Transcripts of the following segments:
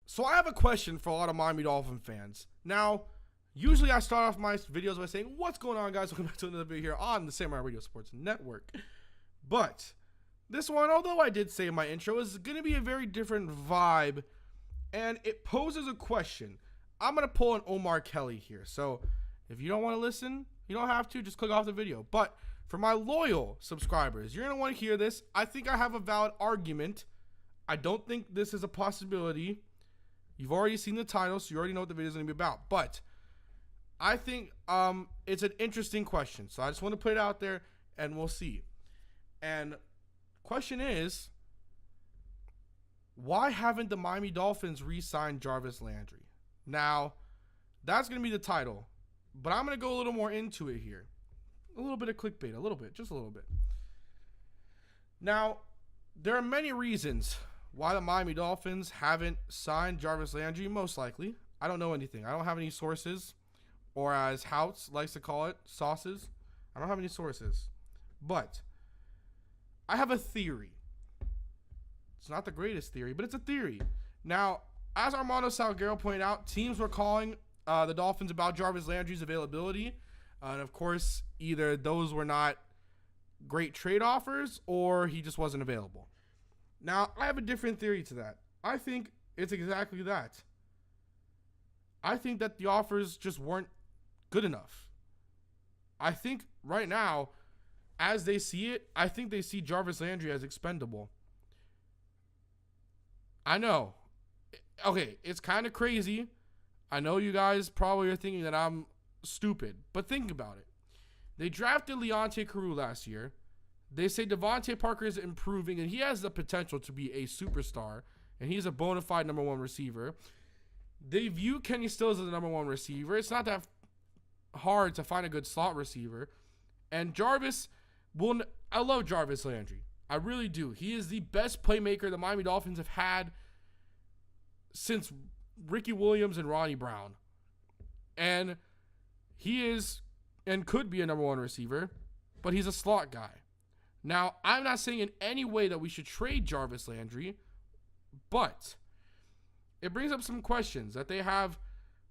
So I have a question for a lot of Miami Dolphin fans. Now, usually I start off my videos by saying, what's going on, guys? Welcome back to another video here on the Samurai Radio Sports Network. But this one, although I did say in my intro, is going to be a very different vibe, and it poses a question. I'm going to pull an Omar Kelly here. So if you don't want to listen, you don't have to. Just click off the video. But for my loyal subscribers, you're going to want to hear this. I think I have a valid argument. I don't think this is a possibility. You've already seen the title, so you already know what the video is going to be about. But I think it's an interesting question. So I just want to put it out there, and we'll see. And question is, why haven't the Miami Dolphins re-signed Jarvis Landry? Now, that's going to be the title. But I'm going to go a little more into it here. A little bit of clickbait, a little bit, just a little bit. Now, there are many reasons why the Miami Dolphins haven't signed Jarvis Landry, most likely. I don't know anything. I don't have any sources, or as Houts likes to call it, sauces. I don't have any sources. But I have a theory. It's not the greatest theory, but it's a theory. Now, as Armando Salguero pointed out, teams were calling the Dolphins about Jarvis Landry's availability. And of course, either those were not great trade offers or he just wasn't available. Now, I have a different theory to that. I think it's exactly that. I think that the offers just weren't good enough. I think right now, as they see it, I think they see Jarvis Landry as expendable. I know. Okay, it's kind of crazy. I know you guys probably are thinking that I'm stupid, but think about it. They drafted Leonte Carroo last year. They say Devontae Parker is improving, and he has the potential to be a superstar, and he's a bona fide number one receiver. They view Kenny Stills as the number one receiver. It's not that hard to find a good slot receiver. And Jarvis I love Jarvis Landry. I really do. He is the best playmaker the Miami Dolphins have had since Ricky Williams and Ronnie Brown. And he is and could be a number one receiver, but he's a slot guy. Now, I'm not saying in any way that we should trade Jarvis Landry, but it brings up some questions that they have.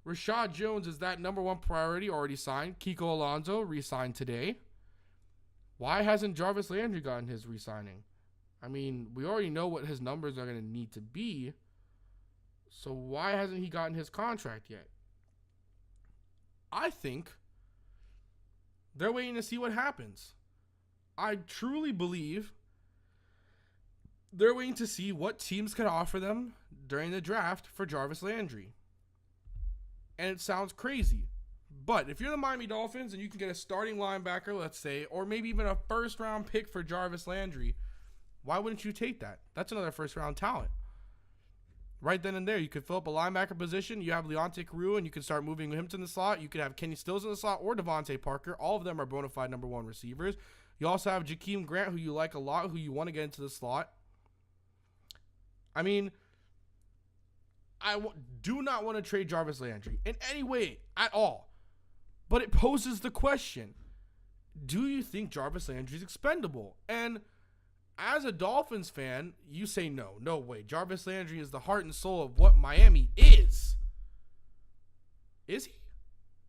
Rashad Jones is that number one priority, already signed. Kiko Alonso re-signed today. Why hasn't Jarvis Landry gotten his re-signing? I mean, we already know what his numbers are going to need to be, so why hasn't he gotten his contract yet? I think they're waiting to see what happens. I truly believe they're waiting to see what teams can offer them during the draft for Jarvis Landry. And it sounds crazy. But if you're the Miami Dolphins and you can get a starting linebacker, let's say, or maybe even a first-round pick for Jarvis Landry, why wouldn't you take that? That's another first-round talent. Right then and there, you could fill up a linebacker position. You have Leonte Carroo, and you can start moving him to the slot. You could have Kenny Stills in the slot or Devontae Parker. All of them are bona fide number one receivers. You also have Jakeem Grant, who you like a lot, who you want to get into the slot. I mean, do not want to trade Jarvis Landry in any way at all. But it poses the question, do you think Jarvis Landry is expendable? And as a Dolphins fan, you say no way. Jarvis Landry is the heart and soul of what Miami is. Is he?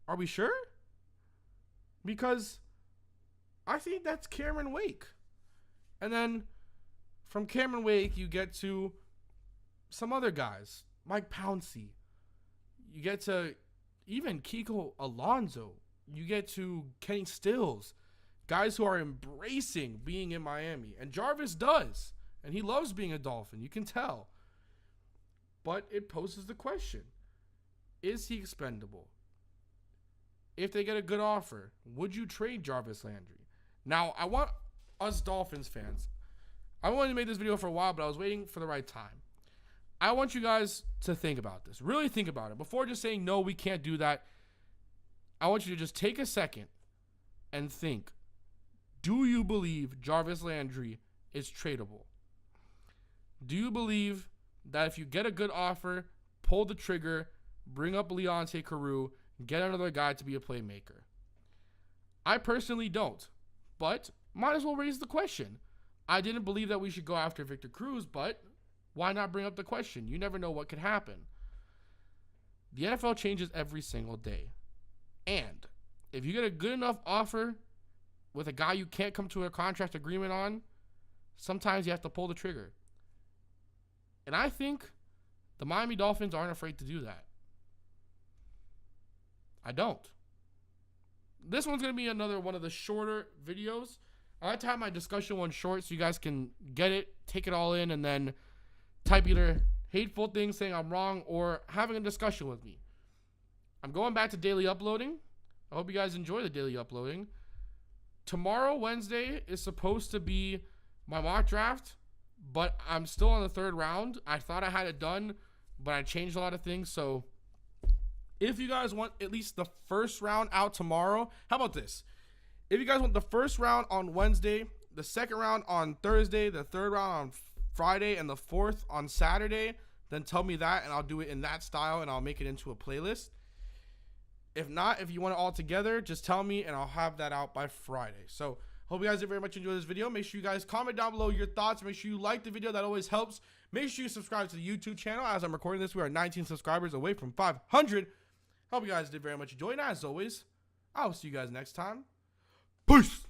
Are we sure? Because I think that's Cameron Wake. And then from Cameron Wake, you get to some other guys. Mike Pouncey. You get to even Kiko Alonso. You get to Kenny Stills. Guys who are embracing being in Miami. And Jarvis does. And he loves being a Dolphin. You can tell. But it poses the question. Is he expendable? If they get a good offer, would you trade Jarvis Landry? Now, I want us Dolphins fans. I wanted to make this video for a while, but I was waiting for the right time. I want you guys to think about this. Really think about it. Before just saying, no, we can't do that, I want you to just take a second and think. Do you believe Jarvis Landry is tradable? Do you believe that if you get a good offer, pull the trigger, bring up Leonte Carroo, get another guy to be a playmaker? I personally don't, but might as well raise the question. I didn't believe that we should go after Victor Cruz, but why not bring up the question? You never know what could happen. The NFL changes every single day. And if you get a good enough offer with a guy you can't come to a contract agreement on, sometimes you have to pull the trigger. And I think the Miami Dolphins aren't afraid to do that. I don't. This one's going to be another one of the shorter videos. I like to have my discussion one short so you guys can get it, take it all in, and then type either hateful things saying I'm wrong or having a discussion with me. I'm going back to daily uploading. I hope you guys enjoy the daily uploading. Tomorrow, Wednesday, is supposed to be my mock draft, but I'm still on the 3rd round. I thought I had it done, but I changed a lot of things. So if you guys want at least the 1st round out tomorrow, how about this? If you guys want the 1st round on Wednesday, the 2nd round on Thursday, the 3rd round on Friday, and the 4th on Saturday, then tell me that, and I'll do it in that style, and I'll make it into a playlist. If not, if you want it all together, just tell me, and I'll have that out by Friday. So, hope you guys did very much enjoy this video. Make sure you guys comment down below your thoughts. Make sure you like the video. That always helps. Make sure you subscribe to the YouTube channel. As I'm recording this, we are 19 subscribers away from 500. Hope you guys did very much enjoy. And as always, I'll see you guys next time. Peace!